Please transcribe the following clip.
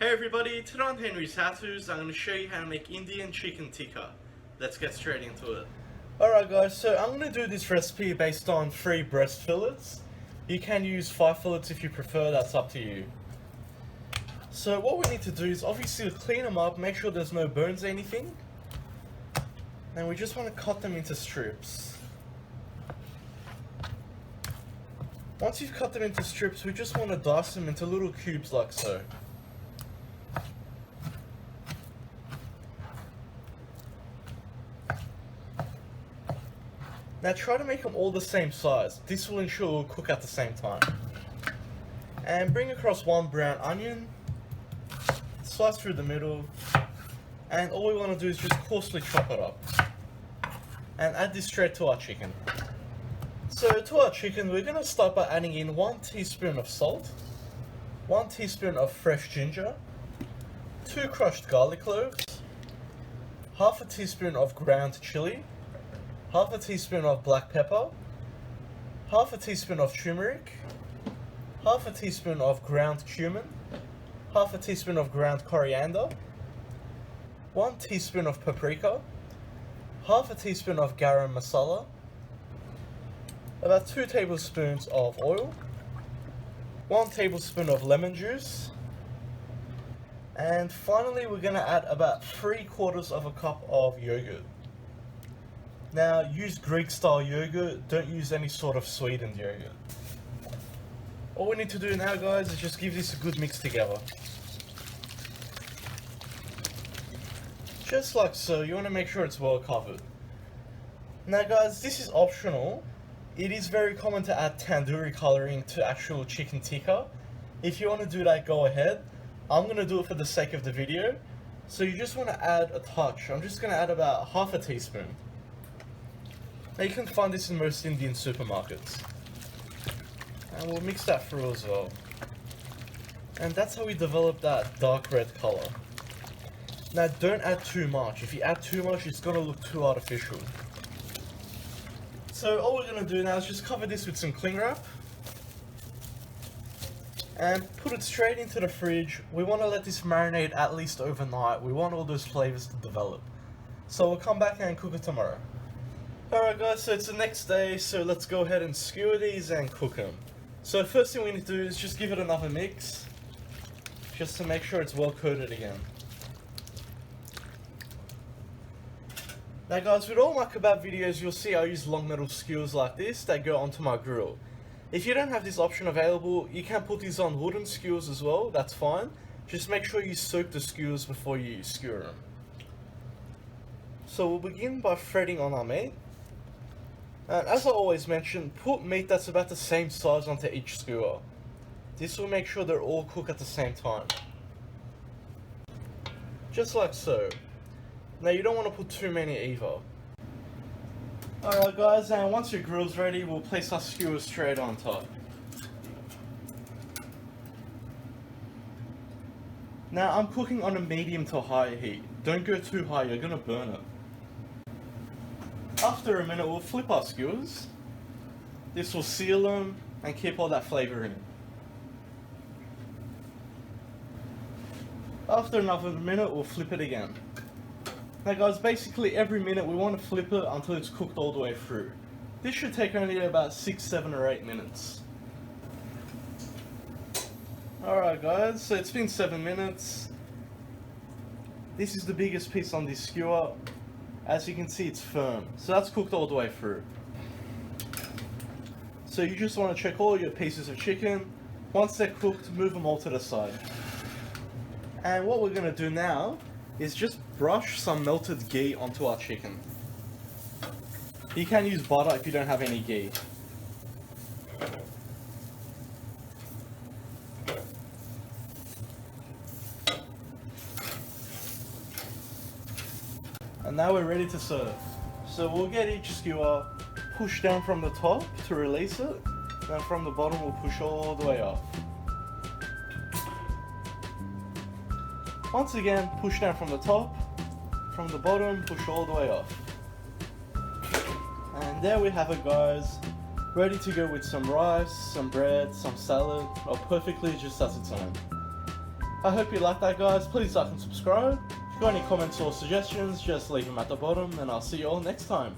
Hey everybody, today on Henry's HowTos, I'm going to show you how to make Indian chicken tikka. Let's get straight into it. Alright guys, so I'm going to do this recipe based on 3 breast fillets. You can use 5 fillets if you prefer, that's up to you. So what we need to do is obviously clean them up, make sure there's no bones or anything. And we just want to cut them into strips. Once you've cut them into strips, we just want to dice them into little cubes like so. Now try to make them all the same size. This will ensure it will cook at the same time. And bring across 1 brown onion, slice through the middle, and all we want to do is just coarsely chop it up. And add this straight to our chicken. So to our chicken, we're going to start by adding in 1 teaspoon of salt, 1 teaspoon of fresh ginger, 2 crushed garlic cloves, half a teaspoon of ground chilli, half a teaspoon of black pepper, half a teaspoon of turmeric, half a teaspoon of ground cumin, half a teaspoon of ground coriander, 1 teaspoon of paprika, half a teaspoon of garam masala, about 2 tablespoons of oil, 1 tablespoon of lemon juice, and finally we're going to add about 3/4 of a cup of yogurt. Now use Greek style yogurt, don't use any sort of sweetened yogurt. All we need to do now guys is just give this a good mix together. Just like so, you want to make sure it's well covered. Now guys, this is optional. It is very common to add tandoori colouring to actual chicken tikka. If you want to do that, go ahead. I'm going to do it for the sake of the video. So you just want to add a touch. I'm just going to add about half a teaspoon. Now you can find this in most Indian supermarkets. And we'll mix that through as well. And that's how we develop that dark red colour. Now don't add too much. If you add too much, it's going to look too artificial. So all we're going to do now is just cover this with some cling wrap. And put it straight into the fridge. We want to let this marinate at least overnight. We want all those flavours to develop. So we'll come back and cook it tomorrow. Alright guys, so it's the next day, so let's go ahead and skewer these and cook them. So first thing we need to do is just give it another mix, just to make sure it's well coated again. Now guys, with all my kebab videos, you'll see I use long metal skewers like this that go onto my grill. If you don't have this option available, you can put these on wooden skewers as well, that's fine. Just make sure you soak the skewers before you skewer them. So we'll begin by threading on our meat. And as I always mention, put meat that's about the same size onto each skewer. This will make sure they're all cooked at the same time. Just like so. Now you don't want to put too many either. Alright guys, and once your grill's ready, we'll place our skewers straight on top. Now I'm cooking on a medium to high heat. Don't go too high, you're going to burn it. After a minute, we'll flip our skewers. This will seal them and keep all that flavour in. After another minute, we'll flip it again. Now guys, basically every minute we want to flip it until it's cooked all the way through. This should take only about 6, 7 or 8 minutes. Alright guys, so it's been 7 minutes. This is the biggest piece on this skewer. As you can see, it's firm, so that's cooked all the way through. So you just want to check all your pieces of chicken. Once they're cooked, move them all to the side. And what we're going to do now is just brush some melted ghee onto our chicken. You can use butter if you don't have any ghee. And now we're ready to serve. So we'll get each skewer, push down from the top to release it, and from the bottom we'll push all the way up. Once again, push down from the top, from the bottom, push all the way off. And there we have it guys, ready to go with some rice, some bread, some salad, or perfectly just as its own. I hope you like that, guys. Please like and subscribe. If you got any comments or suggestions, just leave them at the bottom, and I'll see you all next time.